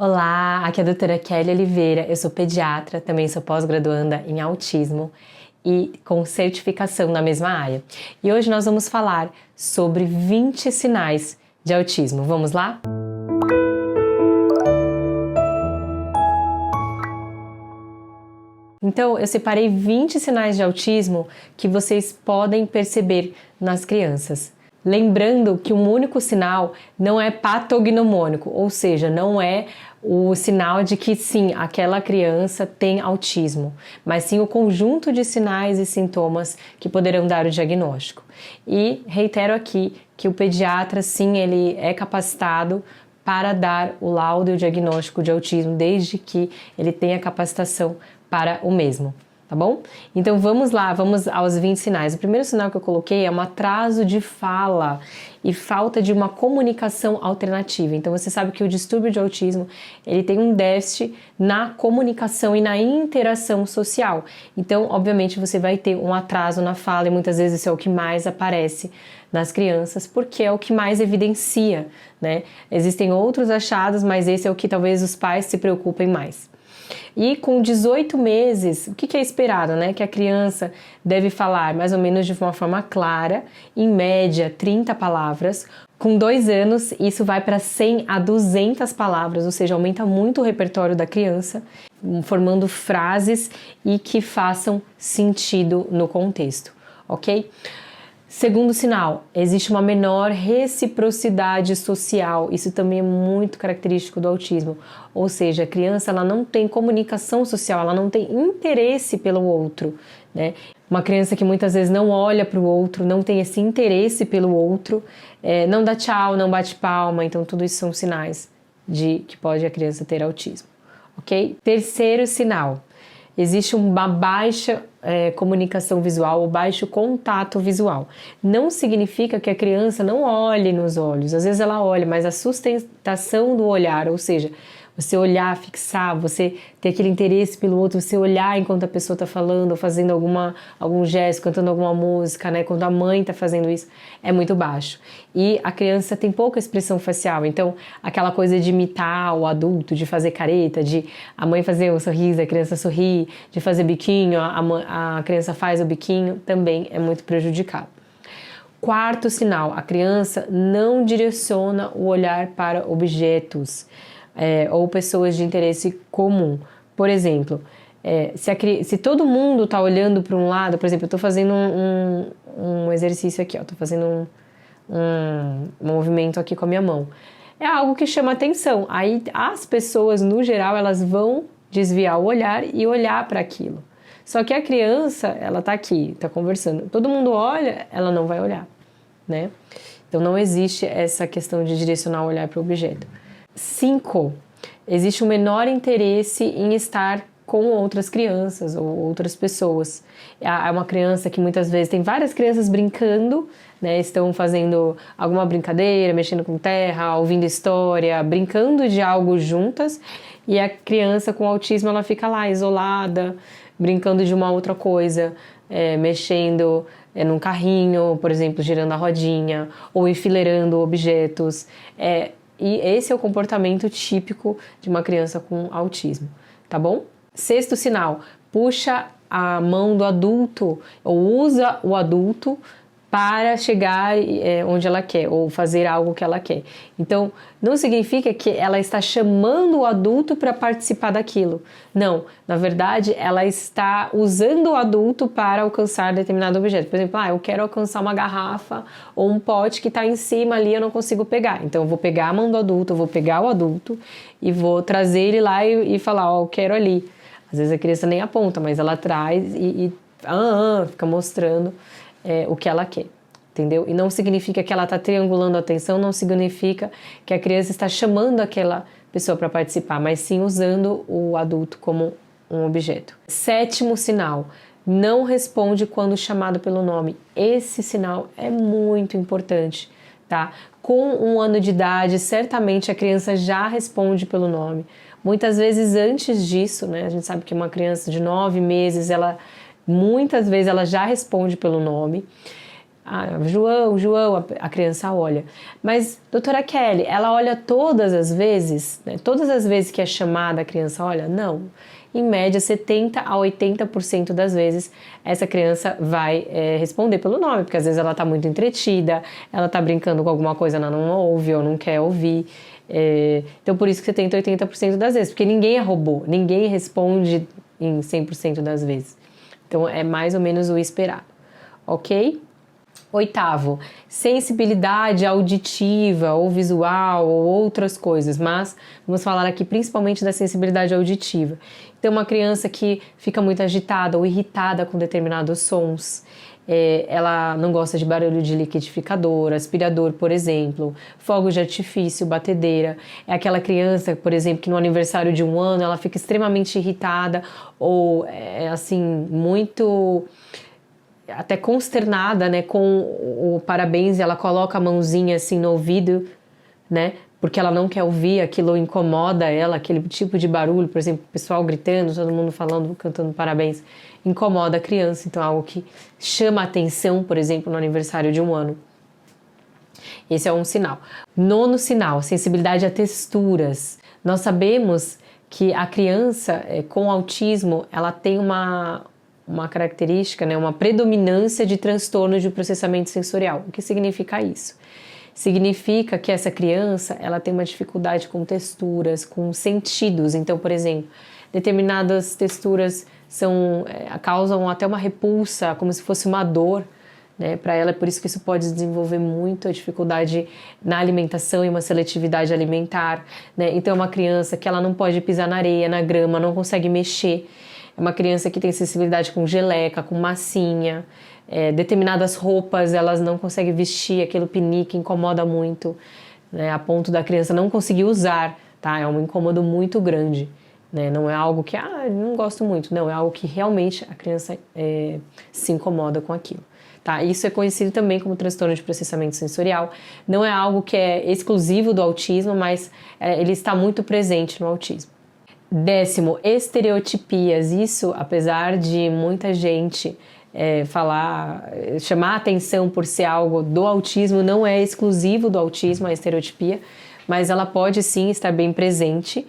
Olá, aqui é a doutora Kelly Oliveira, eu sou pediatra, também sou pós-graduanda em autismo e com certificação na mesma área. E hoje nós vamos falar sobre 20 sinais de autismo. Vamos lá? Então, eu separei 20 sinais de autismo que vocês podem perceber nas crianças. Lembrando que um único sinal não é patognomônico, ou seja, não é o sinal de que sim, aquela criança tem autismo, mas sim o conjunto de sinais e sintomas que poderão dar o diagnóstico. E reitero aqui que o pediatra, sim, ele é capacitado para dar o laudo e o diagnóstico de autismo, desde que ele tenha capacitação para o mesmo. Tá bom? Então vamos lá, vamos aos 20 sinais. O primeiro sinal que eu coloquei é um atraso de fala e falta de uma comunicação alternativa. Então você sabe que o distúrbio de autismo, ele tem um déficit na comunicação e na interação social. Então, obviamente, você vai ter um atraso na fala e muitas vezes isso é o que mais aparece nas crianças, porque é o que mais evidencia, né? Existem outros achados, mas esse é o que talvez os pais se preocupem mais. E com 18 meses, o que é esperado, né? Que a criança deve falar mais ou menos de uma forma clara, em média 30 palavras. Com 2 anos, isso vai para 100 a 200 palavras, ou seja, aumenta muito o repertório da criança, formando frases e que façam sentido no contexto, ok? Segundo sinal, existe uma menor reciprocidade social, isso também é muito característico do autismo, ou seja, a criança ela não tem comunicação social, ela não tem interesse pelo outro, né? Uma criança que muitas vezes não olha para o outro, não tem esse interesse pelo outro, não dá tchau, não bate palma, então tudo isso são sinais de que pode a criança ter autismo, ok? Terceiro sinal. Existe uma baixa comunicação visual ou baixo contato visual. Não significa que a criança não olhe nos olhos, às vezes ela olha, mas a sustentação do olhar, ou seja, você olhar, fixar, você ter aquele interesse pelo outro, você olhar enquanto a pessoa está falando, ou fazendo algum gesto, cantando alguma música, né? Quando a mãe está fazendo isso, é muito baixo. E a criança tem pouca expressão facial, então aquela coisa de imitar o adulto, de fazer careta, de a mãe fazer o sorriso, a criança sorrir, de fazer biquinho, a criança faz o biquinho, também é muito prejudicado. Quarto sinal, a criança não direciona o olhar para objetos. Ou pessoas de interesse comum. Por exemplo, se todo mundo está olhando para um lado, por exemplo, eu estou fazendo um exercício aqui, estou fazendo um movimento aqui com a minha mão. É algo que chama atenção. Aí as pessoas, no geral, elas vão desviar o olhar e olhar para aquilo. Só que a criança, ela está aqui, está conversando. Todo mundo olha, ela não vai olhar, né? Então não existe essa questão de direcionar o olhar para o objeto. 5. Existe um menor interesse em estar com outras crianças ou outras pessoas. É uma criança que muitas vezes tem várias crianças brincando, né? Estão fazendo alguma brincadeira, mexendo com terra, ouvindo história, brincando de algo juntas, e a criança com autismo ela fica lá isolada, brincando de uma outra coisa, mexendo num carrinho, por exemplo, girando a rodinha ou enfileirando objetos. E esse é o comportamento típico de uma criança com autismo, tá bom? Sexto sinal, puxa a mão do adulto ou usa o adulto para chegar onde ela quer ou fazer algo que ela quer. Então, não significa que ela está chamando o adulto para participar daquilo. Não, na verdade, ela está usando o adulto para alcançar determinado objeto. Por exemplo, eu quero alcançar uma garrafa ou um pote que está em cima ali, eu não consigo pegar. Então, eu vou pegar a mão do adulto, eu vou pegar o adulto e vou trazer ele lá e falar, eu quero ali. Às vezes a criança nem aponta, mas ela traz e fica mostrando o que ela quer, entendeu? E não significa que ela está triangulando a atenção, não significa que a criança está chamando aquela pessoa para participar, mas sim usando o adulto como um objeto. Sétimo sinal, não responde quando chamado pelo nome. Esse sinal é muito importante, tá? Com 1 ano de idade, certamente a criança já responde pelo nome. Muitas vezes antes disso, né? A gente sabe que uma criança de 9 meses, muitas vezes ela já responde pelo nome. João, a criança olha. Mas, doutora Kelly, ela olha todas as vezes? Né? Todas as vezes que é chamada a criança olha? Não. Em média, 70 a 80% das vezes, essa criança vai responder pelo nome, porque às vezes ela está muito entretida, ela está brincando com alguma coisa, ela não ouve ou não quer ouvir. Então, por isso que 70 a 80% das vezes, porque ninguém é robô, ninguém responde em 100% das vezes. Então, é mais ou menos o esperado, ok? Oitavo, sensibilidade auditiva ou visual ou outras coisas, mas vamos falar aqui principalmente da sensibilidade auditiva. Então, uma criança que fica muito agitada ou irritada com determinados sons, ela não gosta de barulho de liquidificador, aspirador, por exemplo, fogos de artifício, batedeira. É aquela criança, por exemplo, que no aniversário de 1 ano ela fica extremamente irritada ou assim, muito até consternada, né, com o parabéns, e ela coloca a mãozinha assim no ouvido, né, porque ela não quer ouvir, aquilo incomoda ela, aquele tipo de barulho, por exemplo, o pessoal gritando, todo mundo falando, cantando parabéns, incomoda a criança, então é algo que chama a atenção, por exemplo, no aniversário de 1 ano. Esse é um sinal. 9º sinal, sensibilidade a texturas. Nós sabemos que a criança com autismo, ela tem uma característica, né, uma predominância de transtorno de processamento sensorial. O que significa isso? Significa que essa criança ela tem uma dificuldade com texturas, com sentidos. Então, por exemplo, determinadas texturas causam até uma repulsa, como se fosse uma dor, né, para ela. É por isso que isso pode desenvolver muito a dificuldade na alimentação e uma seletividade alimentar, né? Então, é uma criança que ela não pode pisar na areia, na grama, não consegue mexer. É uma criança que tem sensibilidade com geleca, com massinha, determinadas roupas elas não conseguem vestir, aquele pinique incomoda muito, né, a ponto da criança não conseguir usar, tá? É um incômodo muito grande, né? Não é algo que, não gosto muito, não, é algo que realmente a criança se incomoda com aquilo. Tá? Isso é conhecido também como transtorno de processamento sensorial. Não é algo que é exclusivo do autismo, mas ele está muito presente no autismo. 10º, estereotipias. Isso, apesar de muita gente chamar a atenção por ser algo do autismo, não é exclusivo do autismo, a estereotipia, mas ela pode sim estar bem presente.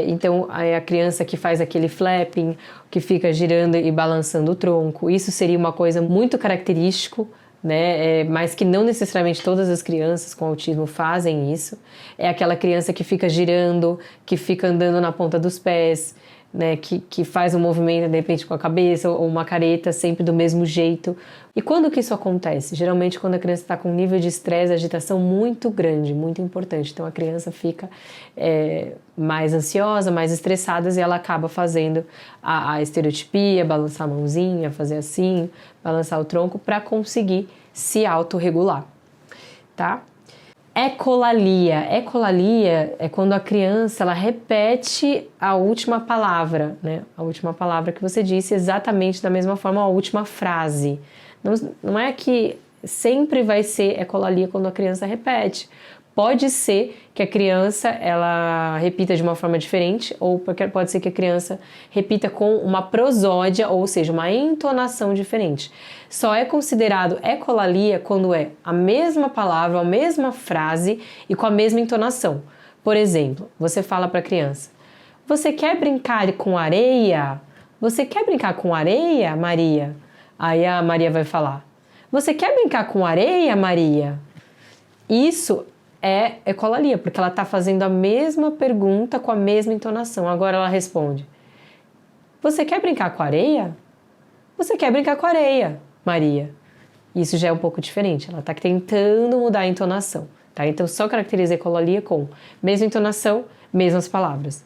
Então, a criança que faz aquele flapping, que fica girando e balançando o tronco, isso seria uma coisa muito característico, né? Mas que não necessariamente todas as crianças com autismo fazem isso. É aquela criança que fica girando, que fica andando na ponta dos pés, né? Que faz um movimento de repente com a cabeça ou uma careta sempre do mesmo jeito. E quando que isso acontece? Geralmente quando a criança está com um nível de estresse, agitação muito grande, muito importante. Então a criança fica mais ansiosa, mais estressada e ela acaba fazendo a estereotipia, balançar a mãozinha, fazer assim, balançar o tronco para conseguir se autorregular, tá? Ecolalia. Ecolalia é quando a criança ela repete a última palavra, né? A última palavra que você disse exatamente da mesma forma, a última frase. Não é que sempre vai ser ecolalia quando a criança repete. Pode ser que a criança ela repita de uma forma diferente, ou pode ser que a criança repita com uma prosódia, ou seja, uma entonação diferente. Só é considerado ecolalia quando é a mesma palavra, a mesma frase e com a mesma entonação. Por exemplo, você fala para a criança: "Você quer brincar com areia? Você quer brincar com areia, Maria?" Aí a Maria vai falar: "Você quer brincar com areia, Maria?" Isso é ecolalia, porque ela está fazendo a mesma pergunta com a mesma entonação. Agora ela responde: "Você quer brincar com areia? Você quer brincar com areia, Maria?" Isso já é um pouco diferente, ela está tentando mudar a entonação, tá? Então só caracteriza ecolalia com mesma entonação, mesmas palavras.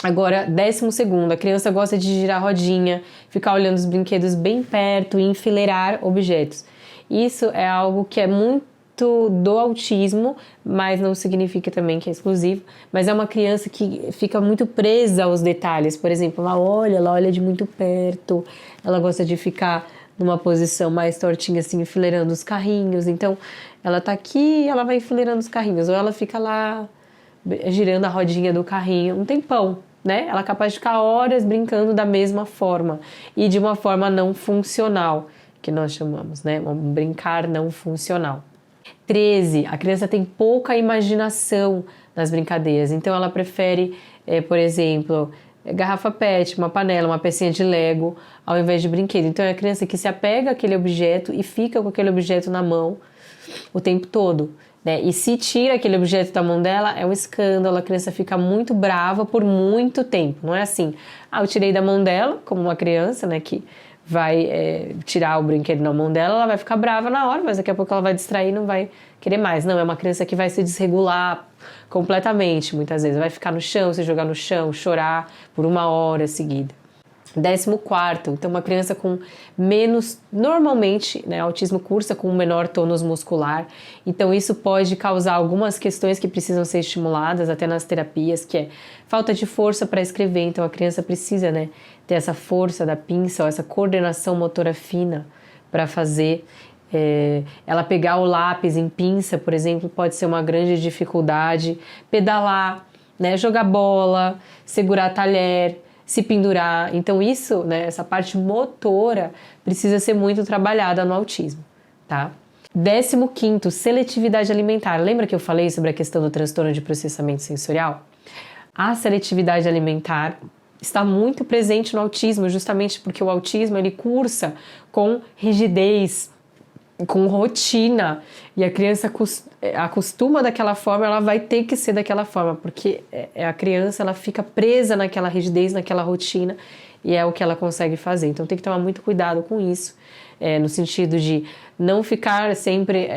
Agora, 12º, a criança gosta de girar rodinha, ficar olhando os brinquedos bem perto e enfileirar objetos. Isso é algo que é muito do autismo, mas não significa também que é exclusivo, mas é uma criança que fica muito presa aos detalhes. Por exemplo, ela olha de muito perto, ela gosta de ficar numa posição mais tortinha, assim, enfileirando os carrinhos. Então, ela tá aqui e ela vai enfileirando os carrinhos, ou ela fica lá girando a rodinha do carrinho um tempão, né? Ela é capaz de ficar horas brincando da mesma forma e de uma forma não funcional, que nós chamamos, né? Um brincar não funcional. 13, a criança tem pouca imaginação nas brincadeiras, então ela prefere, por exemplo, garrafa PET, uma panela, uma pecinha de Lego, ao invés de brinquedo. Então é a criança que se apega àquele objeto e fica com aquele objeto na mão o tempo todo, né? E se tira aquele objeto da mão dela, é um escândalo, a criança fica muito brava por muito tempo. Não é assim, eu tirei da mão dela, como uma criança, né, que vai tirar o brinquedo da mão dela, ela vai ficar brava na hora, mas daqui a pouco ela vai distrair e não vai querer mais. Não, é uma criança que vai se desregular completamente, muitas vezes. Vai ficar no chão, se jogar no chão, chorar por 1 hora seguida. 14º, então uma criança com menos, normalmente, né, autismo cursa com um menor tônus muscular, então isso pode causar algumas questões que precisam ser estimuladas até nas terapias, que é falta de força para escrever, então a criança precisa, né, ter essa força da pinça, ou essa coordenação motora fina para fazer. Ela pegar o lápis em pinça, por exemplo, pode ser uma grande dificuldade. Pedalar, né, jogar bola, segurar talher, se pendurar. Então isso, né, essa parte motora precisa ser muito trabalhada no autismo, tá? 15º, seletividade alimentar. Lembra que eu falei sobre a questão do transtorno de processamento sensorial? A seletividade alimentar está muito presente no autismo, justamente porque o autismo ele cursa com rigidez, com rotina, e a criança acostuma daquela forma, ela vai ter que ser daquela forma, porque a criança ela fica presa naquela rigidez, naquela rotina, e é o que ela consegue fazer. Então tem que tomar muito cuidado com isso, no sentido de não ficar sempre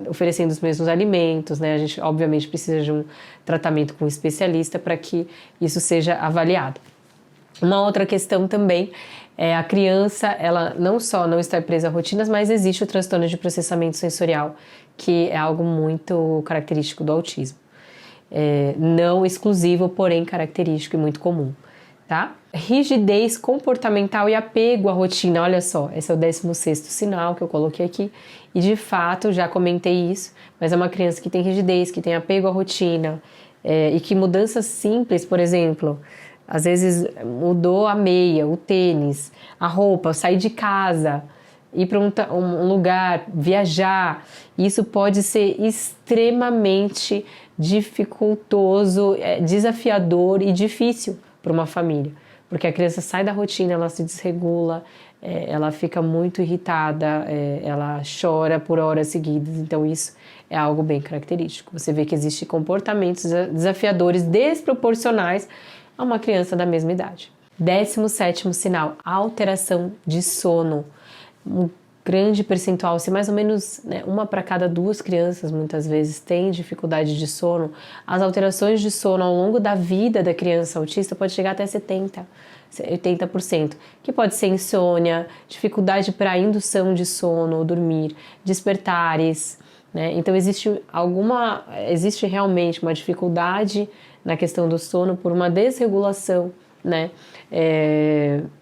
oferecendo os mesmos alimentos, né? A gente obviamente precisa de um tratamento com um especialista para que isso seja avaliado. Uma outra questão também a criança, ela não só não está presa a rotinas, mas existe o transtorno de processamento sensorial, que é algo muito característico do autismo. Não exclusivo, porém característico e muito comum, tá? Rigidez comportamental e apego à rotina, olha só, esse é o 16º sinal que eu coloquei aqui, e de fato, já comentei isso, mas é uma criança que tem rigidez, que tem apego à rotina, e que mudanças simples, por exemplo, às vezes mudou a meia, o tênis, a roupa, sair de casa, ir para um lugar, viajar. Isso pode ser extremamente dificultoso, desafiador e difícil para uma família. Porque a criança sai da rotina, ela se desregula, ela fica muito irritada, ela chora por horas seguidas. Então isso é algo bem característico. Você vê que existem comportamentos desafiadores, desproporcionais a uma criança da mesma idade. 17º sinal, alteração de sono. Um grande percentual, se mais ou menos, né, 1 para cada 2 crianças muitas vezes tem dificuldade de sono, as alterações de sono ao longo da vida da criança autista pode chegar até 80%, que pode ser insônia, dificuldade para indução de sono ou dormir, despertares, né? Então existe realmente uma dificuldade na questão do sono por uma desregulação, né,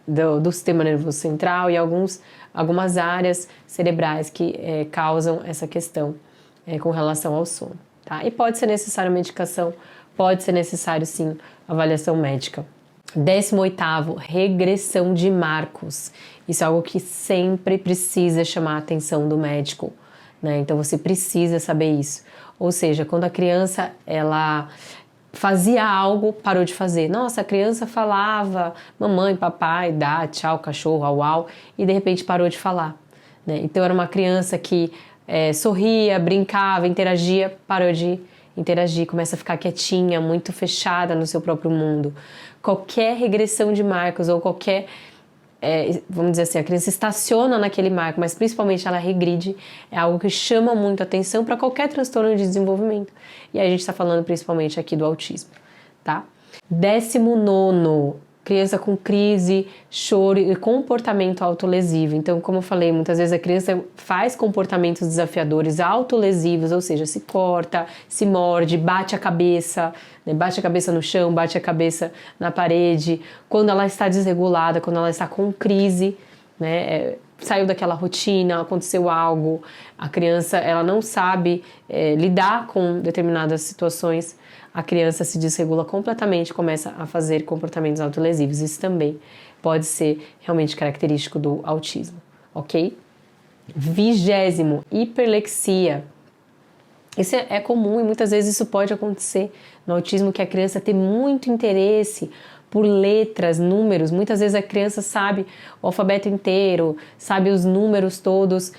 do sistema nervoso central e algumas áreas cerebrais que causam essa questão com relação ao sono, tá? E pode ser necessário medicação, pode ser necessário sim avaliação médica. 18º, regressão de marcos. Isso é algo que sempre precisa chamar a atenção do médico, né? Então você precisa saber isso. Ou seja, quando a criança ela fazia algo, parou de fazer. Nossa, a criança falava mamãe, papai, dá, tchau, cachorro, au, au, e de repente parou de falar, né? Então era uma criança que sorria, brincava, interagia, parou de interagir, começa a ficar quietinha, muito fechada no seu próprio mundo. Qualquer regressão de marcos ou qualquer vamos dizer assim, a criança estaciona naquele marco, mas principalmente ela regride, é algo que chama muito atenção para qualquer transtorno de desenvolvimento. E aí a gente está falando principalmente aqui do autismo, tá? 19º, criança com crise, choro e comportamento autolesivo. Então, como eu falei, muitas vezes a criança faz comportamentos desafiadores autolesivos, ou seja, se corta, se morde, bate a cabeça, né? Bate a cabeça no chão, bate a cabeça na parede. Quando ela está desregulada, quando ela está com crise, né? Saiu daquela rotina, aconteceu algo, a criança ela não sabe lidar com determinadas situações, a criança se desregula completamente, começa a fazer comportamentos autolesivos. Isso também pode ser realmente característico do autismo, ok? 20º, hiperlexia. Isso é comum e muitas vezes isso pode acontecer no autismo, que a criança tem muito interesse por letras, números. Muitas vezes a criança sabe o alfabeto inteiro, sabe os números todos,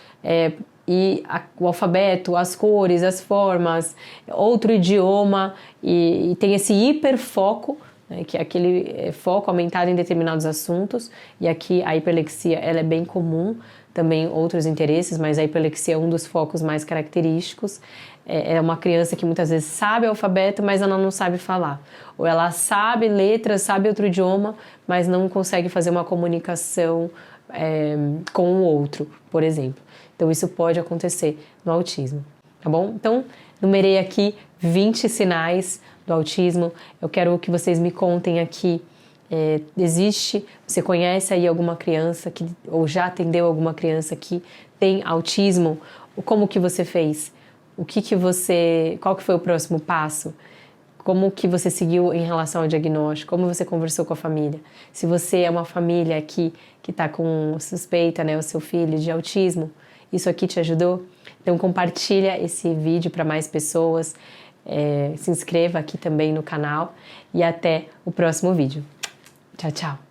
o alfabeto, as cores, as formas, outro idioma, e tem esse hiperfoco, né, que é aquele foco aumentado em determinados assuntos. E aqui a hiperlexia ela é bem comum, também outros interesses, mas a hiperlexia é um dos focos mais característicos. É uma criança que muitas vezes sabe o alfabeto, mas ela não sabe falar. Ou ela sabe letras, sabe outro idioma, mas não consegue fazer uma comunicação com o outro, por exemplo. Então isso pode acontecer no autismo, tá bom? Então, numerei aqui 20 sinais do autismo. Eu quero que vocês me contem aqui. Você conhece aí alguma criança ou já atendeu alguma criança que tem autismo? Como que você fez? Qual que foi o próximo passo? Como que você seguiu em relação ao diagnóstico? Como você conversou com a família? Se você é uma família que está com suspeita, né, o seu filho de autismo, isso aqui te ajudou? Então compartilha esse vídeo para mais pessoas, se inscreva aqui também no canal e até o próximo vídeo. Tchau, tchau!